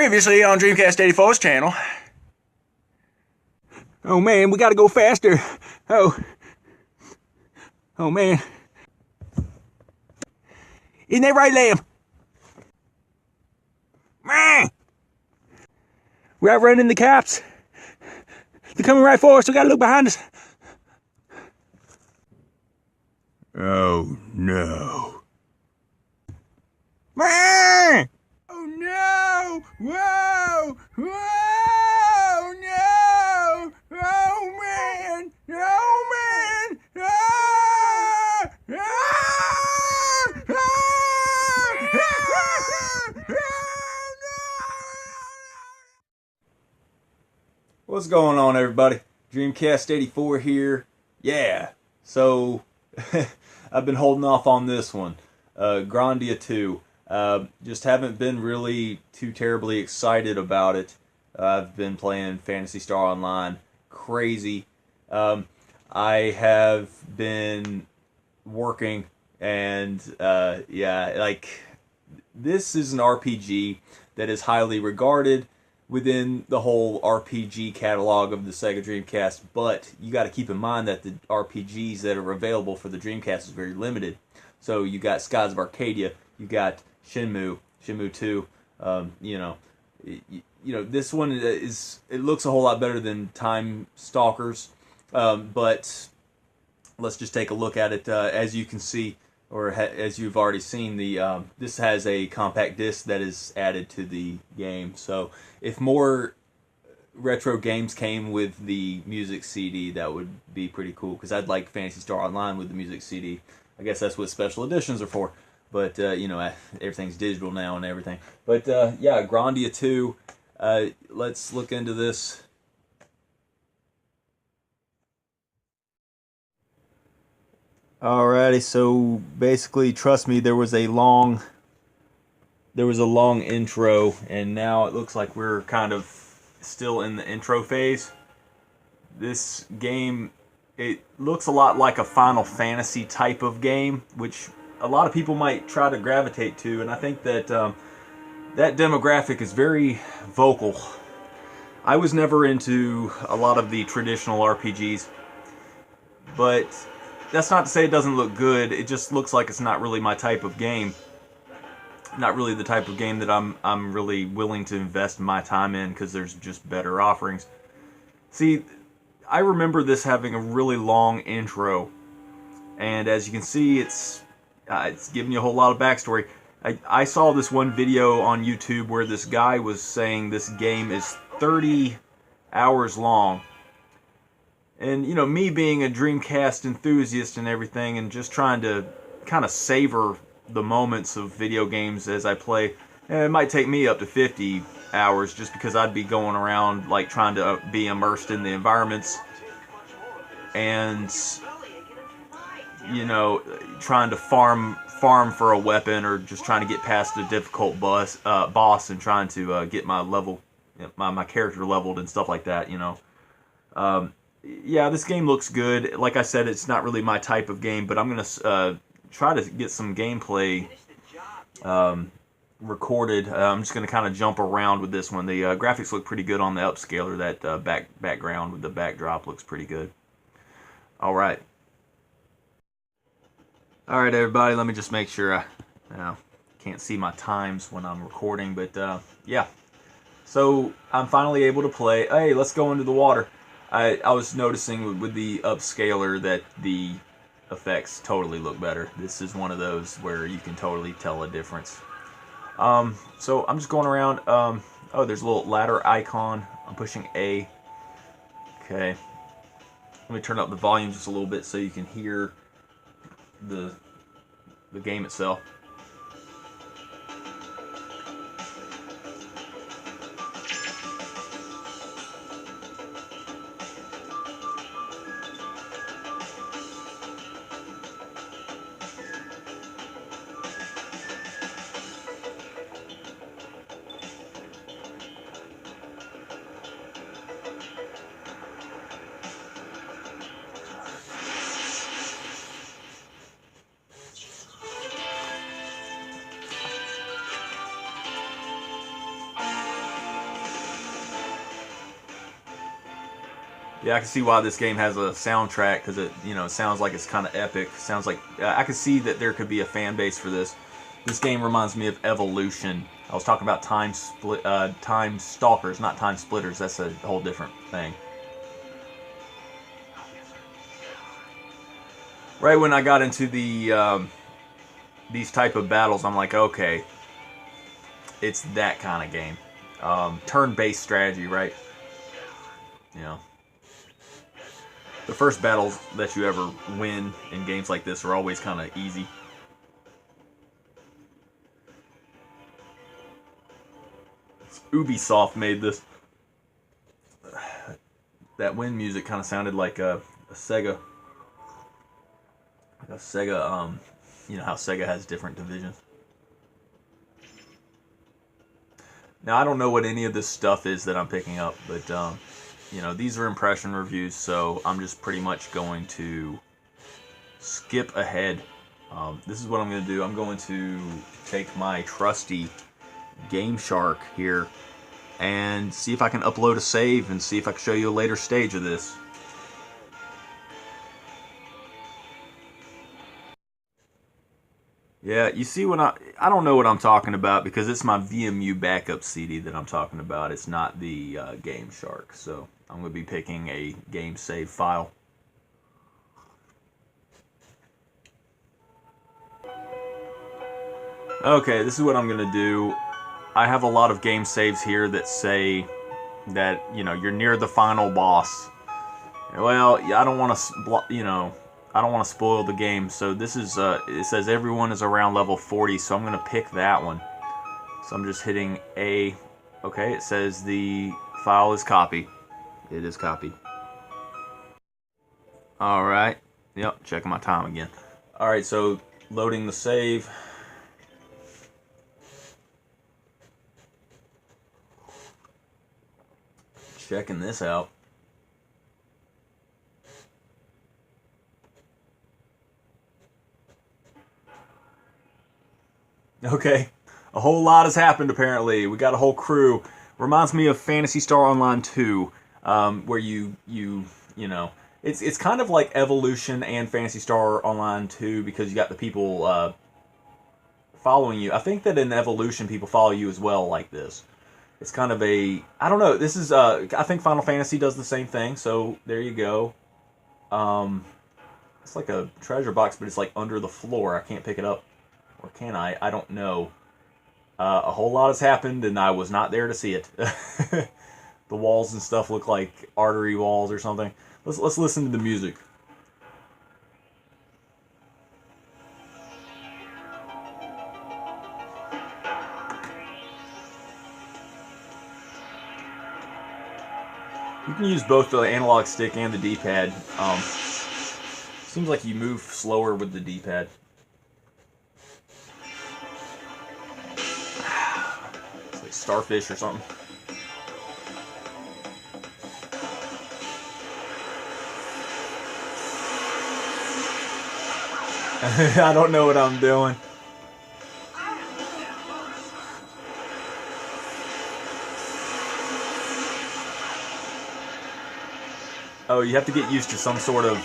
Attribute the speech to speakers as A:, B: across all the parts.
A: Previously on Dreamcast 84's channel. Oh man, we gotta go faster. Oh man. Isn't that right, Lamb? Man! We're outrunning the cops. They're coming right for us, we gotta look behind us. Oh no. Man! Oh no! Whoa! Whoa! No! Oh man! Oh man! Ah! Ah! What's going on, everybody? Dreamcast 84 here. Yeah. So I've been holding off on this one. Grandia 2. Just haven't been really too terribly excited about it. I've been playing Phantasy Star Online crazy. I have been working and yeah, like this is an RPG that is highly regarded within the whole RPG catalog of the Sega Dreamcast, but you got to keep in mind that the RPGs that are available for the Dreamcast is very limited. So you got Skies of Arcadia, you got Shenmue 2. This one it looks a whole lot better than Time Stalkers, but let's just take a look at it. As you can see, or as you've already seen, this has a compact disc that is added to the game. So if more retro games came with the music CD, that would be pretty cool, because I'd like Phantasy Star Online with the music CD. I guess that's what special editions are for. But, everything's digital now and everything. But, yeah, Grandia 2. Let's look into this. Alrighty, so basically, trust me, there was a long intro, and now it looks like we're kind of still in the intro phase. This game, it looks a lot like a Final Fantasy type of game, which a lot of people might try to gravitate to, and I think that that demographic is very vocal. I was never into a lot of the traditional RPGs, but that's not to say it doesn't look good. It just looks like it's not really my type of game. Not really the type of game that I'm really willing to invest my time in, because there's just better offerings. See, I remember this having a really long intro, and as you can see, it's giving you a whole lot of backstory. I saw this one video on YouTube where this guy was saying this game is 30 hours long. And, me being a Dreamcast enthusiast and everything, and just trying to kind of savor the moments of video games as I play, it might take me up to 50 hours, just because I'd be going around, like, trying to be immersed in the environments. And trying to farm for a weapon, or just trying to get past a difficult boss, and trying to get my level, my character leveled and stuff like that. Yeah, this game looks good. Like I said, it's not really my type of game, but I'm gonna try to get some gameplay recorded. I'm just gonna kind of jump around with this one. The graphics look pretty good on the upscaler. That background with the backdrop looks pretty good. All right. Alright, everybody, let me just make sure I can't see my times when I'm recording, but yeah. So I'm finally able to play. Hey, let's go into the water. I was noticing with the upscaler that the effects totally look better. This is one of those where you can totally tell a difference. So I'm just going around. Oh, there's a little ladder icon. I'm pushing A. Okay. Let me turn up the volume just a little bit so you can hear the game itself. Yeah, I can see why this game has a soundtrack, because it, sounds like it's kind of epic. Sounds like I can see that there could be a fan base for this. This game reminds me of Evolution. I was talking about Time Stalkers, not Time Splitters. That's a whole different thing. Right when I got into these type of battles, I'm like, okay, it's that kind of game. Turn-based strategy, right? You know. The first battles that you ever win in games like this are always kind of easy. Ubisoft made this. That wind music kind of sounded like a SEGA. Like a SEGA, you know how SEGA has different divisions. Now, I don't know what any of this stuff is that I'm picking up, but, these are impression reviews, so I'm just pretty much going to skip ahead. This is what I'm going to do. I'm going to take my trusty Game Shark here and see if I can upload a save and see if I can show you a later stage of this. Yeah, you see when I don't know what I'm talking about because it's my VMU backup CD that I'm talking about. It's not the Game Shark, so I'm going to be picking a game save file. Okay, this is what I'm going to do. I have a lot of game saves here that say that, you're near the final boss. Well, I don't want to, I don't want to spoil the game, so this is, it says everyone is around level 40, so I'm going to pick that one. So I'm just hitting A. Okay, it says the file is copied. It is copied. Alright, yep, checking my time again. Alright, so loading the save. Checking this out. Okay, a whole lot has happened apparently. We got a whole crew. Reminds me of Phantasy Star Online 2, where you know, it's kind of like Evolution and Phantasy Star Online 2 because you got the people following you. I think that in Evolution people follow you as well like this. It's kind of a, I don't know, this is, I think Final Fantasy does the same thing, so there you go. It's like a treasure box, but it's like under the floor. I can't pick it up. Or can I? I don't know. A whole lot has happened, and I was not there to see it. The walls and stuff look like artery walls or something. Let's listen to the music. You can use both the analog stick and the D-pad. Seems like you move slower with the D-pad. It's like starfish or something. I don't know what I'm doing. Oh, you have to get used to some sort of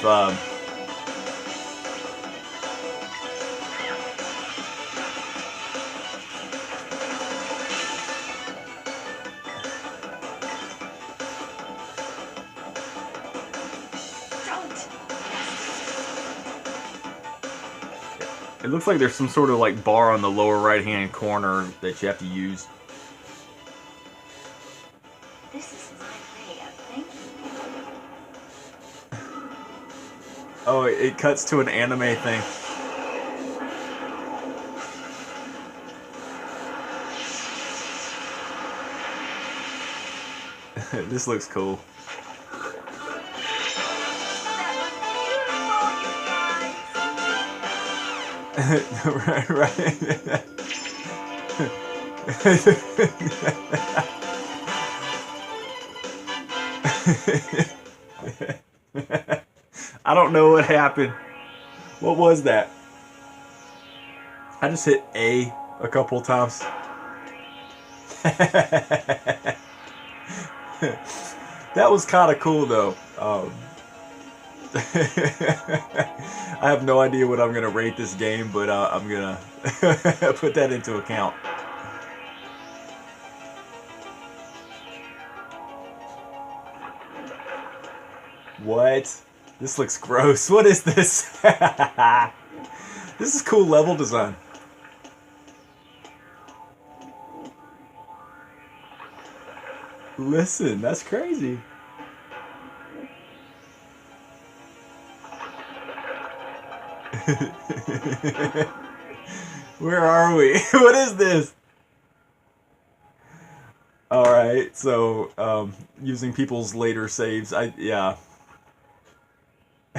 A: it looks like there's some sort of like bar on the lower right hand corner that you have to use.
B: This is my way of thinking.
A: Oh, it cuts to an anime thing. This looks cool. Right, right. I don't know what happened. What was that? I just hit A couple times. That was kind of cool though. Um, I have no idea what I'm gonna rate this game, but I'm gonna put that into account. What? This looks gross. What is this? This is cool level design. Listen, that's crazy. Where are we? What is this? Alright, so, using people's later saves, yeah.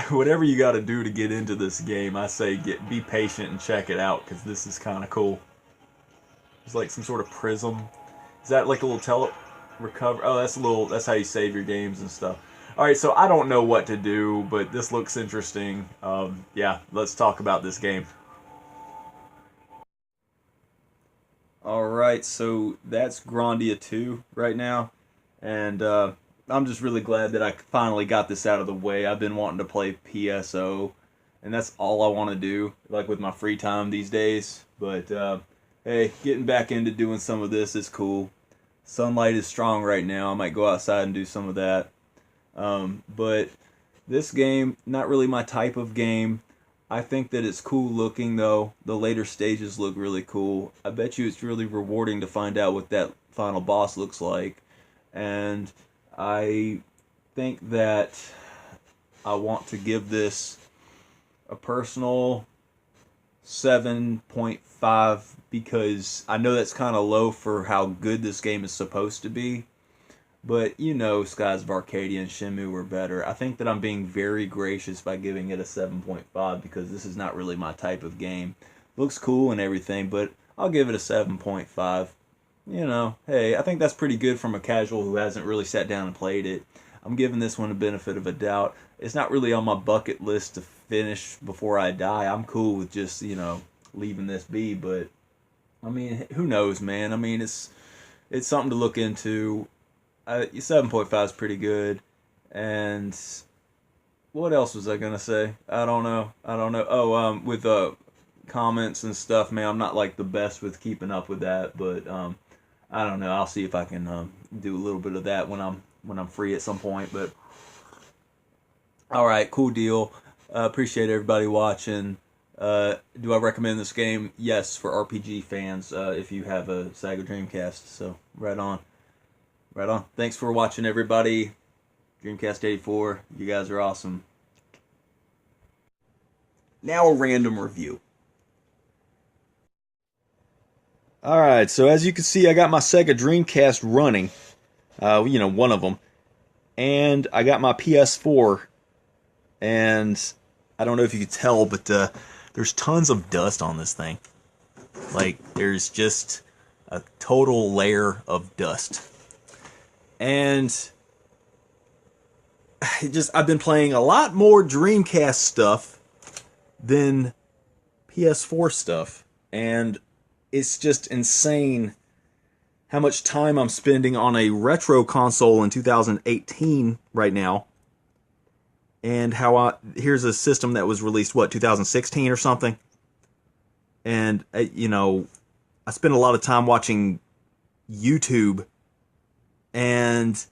A: Whatever you gotta do to get into this game, I say be patient and check it out, because this is kind of cool. It's like some sort of prism. Is that like a little recover? Oh, that's how you save your games and stuff. Alright, so I don't know what to do, but this looks interesting. Yeah, let's talk about this game. Alright, so that's Grandia 2 right now, and I'm just really glad that I finally got this out of the way. I've been wanting to play PSO, and that's all I want to do, like with my free time these days. But hey, getting back into doing some of this is cool. Sunlight is strong right now. I might go outside and do some of that. But this game, not really my type of game. I think that it's cool looking though. The later stages look really cool. I bet you it's really rewarding to find out what that final boss looks like. And I think that I want to give this a personal 7.5 because I know that's kind of low for how good this game is supposed to be. But, you know, Skies of Arcadia and Shenmue were better. I think that I'm being very gracious by giving it a 7.5 because this is not really my type of game. Looks cool and everything, but I'll give it a 7.5. You know, hey, I think that's pretty good from a casual who hasn't really sat down and played it. I'm giving this one a benefit of a doubt. It's not really on my bucket list to finish before I die. I'm cool with just, you know, leaving this be, but, I mean, who knows, man? I mean, it's something to look into. 7.5 is pretty good. And what else was I gonna say? I don't know. Oh, with comments and stuff, man, I'm not like the best with keeping up with that, but I don't know. I'll see if I can do a little bit of that when I'm free at some point. But all right, cool deal. Appreciate everybody watching. Do I recommend this game? Yes, for RPG fans. If you have a SEGA Dreamcast, so right on. Right on. Thanks for watching, everybody. Dreamcast 84. You guys are awesome. Now a random review. Alright, so as you can see, I got my SEGA Dreamcast running. You know, one of them. And I got my PS4. And I don't know if you can tell, but there's tons of dust on this thing. Like, there's just a total layer of dust. And I've been playing a lot more Dreamcast stuff than PS4 stuff. And it's just insane how much time I'm spending on a retro console in 2018 right now. And here's a system that was released, 2016 or something? And, you know, I spend a lot of time watching YouTube. And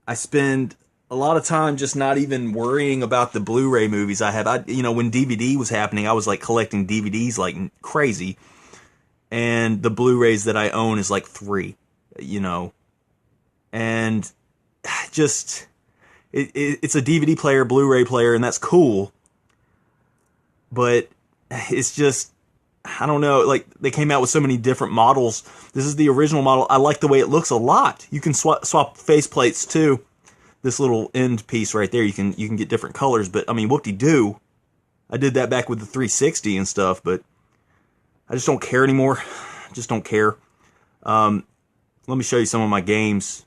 A: I spend a lot of time just not even worrying about the Blu-ray movies I have. You know, when DVD was happening, I was like collecting DVDs like crazy. And the Blu-rays that I own is like 3, you know. And just, it's a DVD player, Blu-ray player, and that's cool. But it's just, I don't know, like, they came out with so many different models. This is the original model. I like the way it looks a lot. You can swap faceplates too. This little end piece right there, you can get different colors, but I mean, whoop-de-doo. I did that back with the 360 and stuff, but I just don't care anymore. I just don't care. Let me show you some of my games.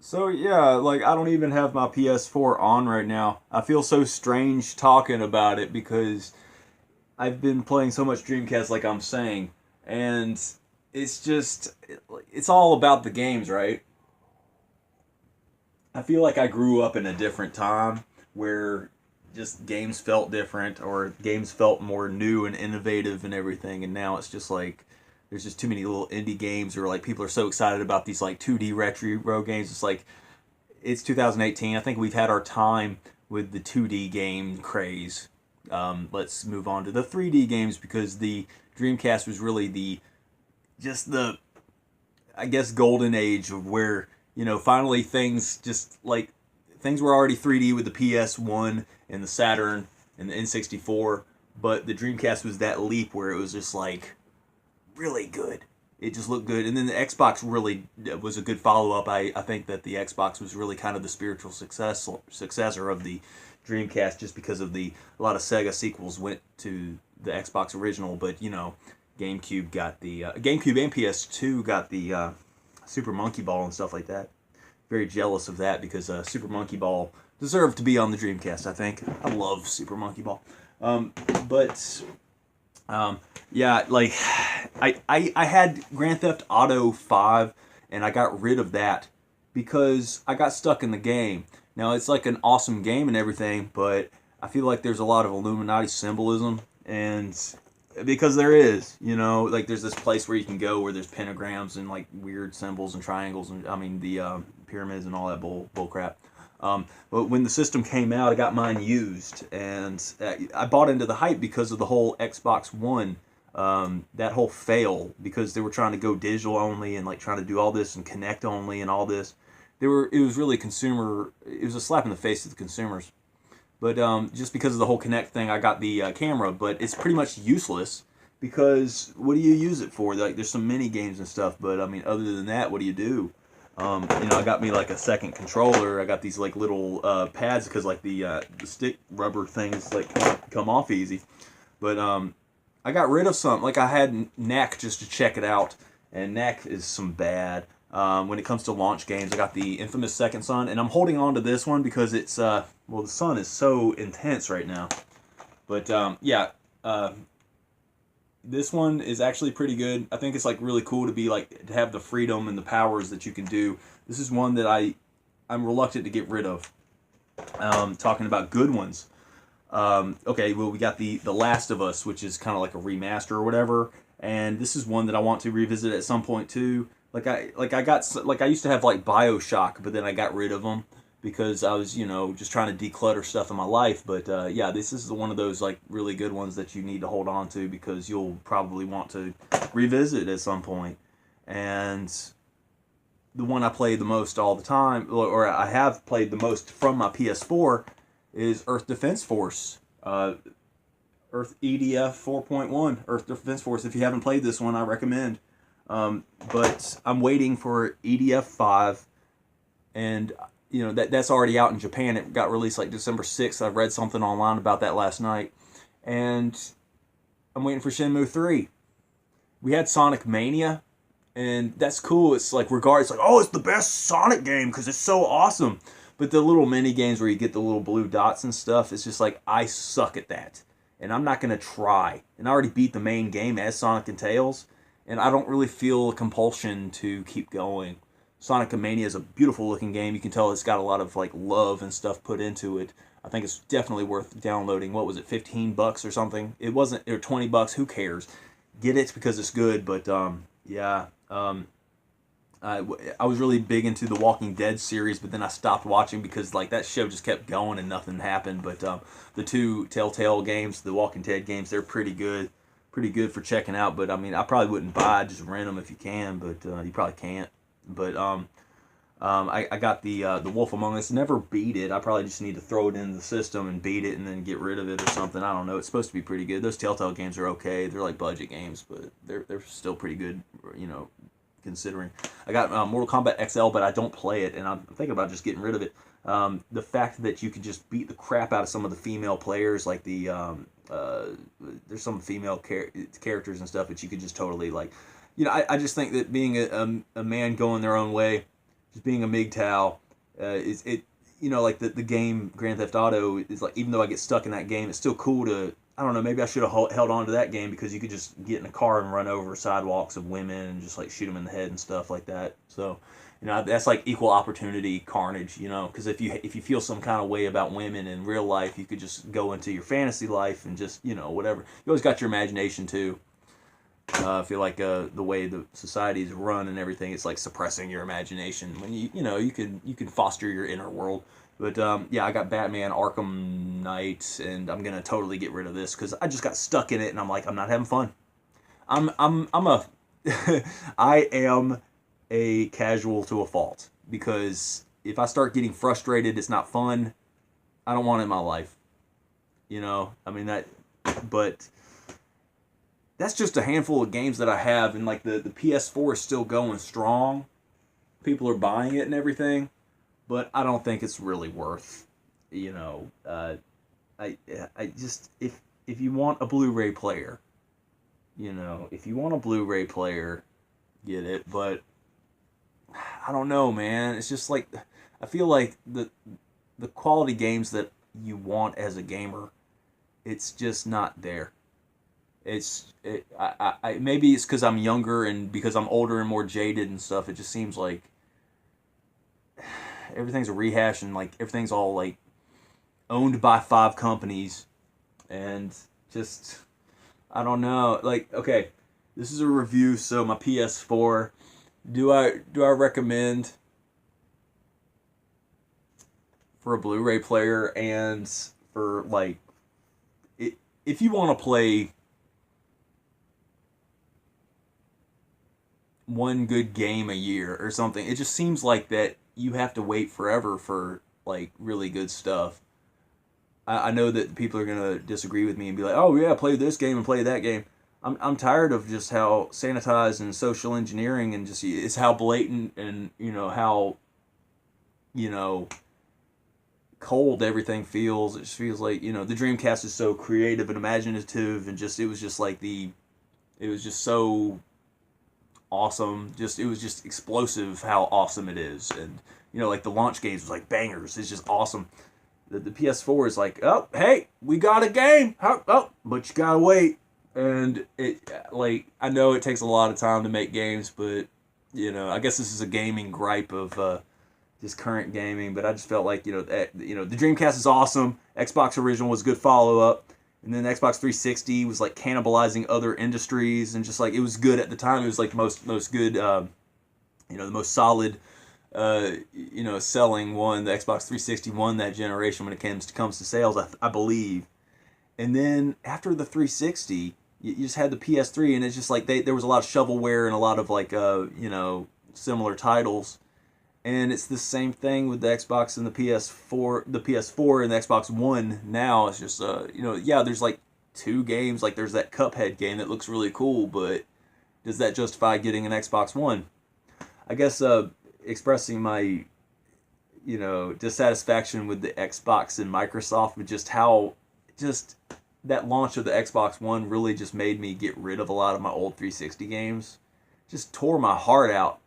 A: So yeah, like, I don't even have my PS4 on right now. I feel so strange talking about it because I've been playing so much Dreamcast, like I'm saying, and it's all about the games, right? I feel like I grew up in a different time where just games felt different, or games felt more new and innovative and everything, and now it's just like there's just too many little indie games, or like people are so excited about these like 2D retro games. It's like it's 2018. I think we've had our time with the 2D game craze. Let's move on to the 3D games, because the Dreamcast was really the just the I guess golden age of where finally things were already 3D with the PS1 and the Saturn and the N64, but the Dreamcast was that leap where it was just like really good. It just looked good, and then the Xbox really was a good follow up. I think that the Xbox was really kind of the spiritual successor of the Dreamcast, just because of a lot of Sega sequels went to the Xbox original, but GameCube got the GameCube and PS2 got the Super Monkey Ball and stuff like that. Very jealous of that, because Super Monkey Ball deserved to be on the Dreamcast. I think I love Super Monkey Ball, but yeah, like I had Grand Theft Auto 5, and I got rid of that because I got stuck in the game. Now it's like an awesome game and everything, but I feel like there's a lot of Illuminati symbolism, and because there is, like there's this place where you can go where there's pentagrams and like weird symbols and triangles, and I mean the pyramids and all that bull crap. But when the system came out, I got mine used, and I bought into the hype because of the whole Xbox One, that whole fail, because they were trying to go digital only and like trying to do all this and connect only and all this. It was really it was a slap in the face to the consumers. But just because of the whole Connect thing, I got the camera, but it's pretty much useless, because what do you use it for? Like, there's some mini games and stuff, but I mean, other than that, what do you do? I got me like a second controller. I got these like little pads, because like the stick rubber things like come off easy. But I got rid of some. Like I had Knack just to check it out, and Knack is some bad. When it comes to launch games, I got the infamous Second Son, and I'm holding on to this one because it's the sun is so intense right now. But yeah, this one is actually pretty good. I think it's like really cool to have the freedom and the powers that you can do. This is one that I'm reluctant to get rid of. Talking about good ones. Okay, well, we got the Last of Us, which is kind of like a remaster or whatever, and this is one that I want to revisit at some point too. I used to have like BioShock, but then I got rid of them because I was just trying to declutter stuff in my life. But yeah, this is one of those like really good ones that you need to hold on to, because you'll probably want to revisit at some point. And the one I play the most all the time, or I have played the most from my PS4, is Earth Defense Force. Earth EDF 4.1, Earth Defense Force. If you haven't played this one, I recommend. But I'm waiting for EDF 5, and that's already out in Japan. It got released like December 6th. I read something online about that last night, and I'm waiting for Shenmue 3. We had Sonic Mania, and that's cool. It's like it's like, oh, it's the best Sonic game because it's so awesome. But the little mini games where you get the little blue dots and stuff, it's just like, I suck at that, and I'm not gonna try. And I already beat the main game as Sonic and Tails, and I don't really feel a compulsion to keep going. Sonic Mania is a beautiful looking game. You can tell it's got a lot of like love and stuff put into it. I think it's definitely worth downloading. What was it, $15 or something? It wasn't, or $20. Who cares? Get it because it's good. But yeah, I was really big into the Walking Dead series, but then I stopped watching because like that show just kept going and nothing happened. But the two Telltale games, the Walking Dead games, they're pretty good for checking out. But I mean, I probably wouldn't buy, just rent them if you can, but you probably can't. But I got the Wolf Among Us. Never beat it. I probably just need to throw it in the system and beat it and then get rid of it or something. I don't know. It's supposed to be pretty good. Those Telltale games are okay. They're like budget games, but they're still pretty good, considering. I got Mortal Kombat XL, but I don't play it, and I'm thinking about just getting rid of it. The fact that you can just beat the crap out of some of the female players, like there's some female characters and stuff that you could just totally like. I just think that being a man going their own way, just being a MGTOW, like the game Grand Theft Auto is like, even though I get stuck in that game, it's still cool to, I don't know, maybe I should have held on to that game, because you could just get in a car and run over sidewalks of women and just like shoot them in the head and stuff like that. So, that's like equal opportunity carnage, because if you feel some kind of way about women in real life, you could just go into your fantasy life and just, whatever. You always got your imagination too. I feel like the way the society is run and everything, it's like suppressing your imagination when you can foster your inner world. But yeah, I got Batman Arkham Knight, and I'm gonna totally get rid of this because I just got stuck in it, and I'm like, I'm not having fun. I am a casual to a fault, because if I start getting frustrated, it's not fun. I don't want it in my life. But that's just a handful of games that I have, and like the PS4 is still going strong. People are buying it and everything, but I don't think it's really worth, I just, if you want a Blu-ray player, if you want a Blu-ray player, get it, but I don't know, man. It's just like, I feel like the quality games that you want as a gamer, it's just not there. Maybe it's because I'm younger and because I'm older and more jaded and stuff. It just seems like everything's a rehash, and like everything's all like owned by 5 companies, and just, I don't know. Like, okay, this is a review, so my PS4. Do I recommend for a Blu-ray player, and for like, if you want to play one good game a year or something, it just seems like that you have to wait forever for like really good stuff. I know that people are gonna disagree with me and be like, oh yeah, play this game and play that game. I'm tired of just how sanitized and social engineering, and just, it's how blatant, and how cold everything feels. It just feels like, the Dreamcast is so creative and imaginative, and just, it was just so awesome. It was just explosive how awesome it is. And like the launch games was like bangers. It's just awesome. The PS4 is like, oh hey, we got a game, oh, but you gotta wait. And it, like, I know it takes a lot of time to make games, but I guess this is a gaming gripe of just current gaming. But I just felt like, the Dreamcast is awesome. Xbox original was a good follow up. And then the Xbox 360 was like cannibalizing other industries, and just like, it was good at the time. It was like most good, the most solid, selling one. The Xbox 360 won that generation when it comes to sales, I believe. And then after the 360, you just had the PS3, and it's just like there was a lot of shovelware and a lot of like similar titles. And it's the same thing with the Xbox and the PS4 and the Xbox One now. It's just, yeah, there's like 2 games. Like, there's that Cuphead game that looks really cool, but does that justify getting an Xbox One? I guess expressing my, dissatisfaction with the Xbox and Microsoft, with just how, that launch of the Xbox One really just made me get rid of a lot of my old 360 games. Just tore my heart out.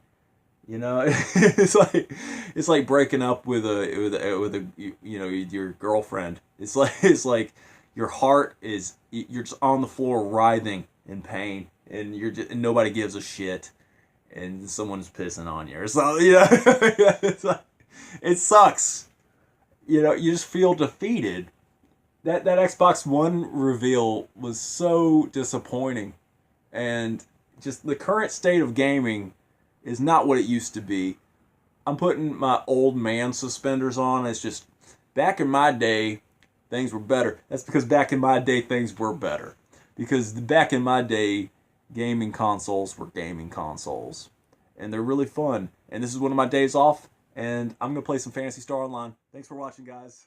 A: It's like breaking up with your girlfriend. It's like your heart is, you're just on the floor writhing in pain, and and nobody gives a shit, and someone's pissing on you or something. It's like, it sucks. You just feel defeated. That Xbox One reveal was so disappointing, and just the current state of gaming is not what it used to be. I'm putting my old man suspenders on. It's just, back in my day, things were better. That's because back in my day, things were better. Because back in my day, gaming consoles were gaming consoles. And they're really fun. And this is one of my days off, and I'm going to play some Phantasy Star Online. Thanks for watching, guys.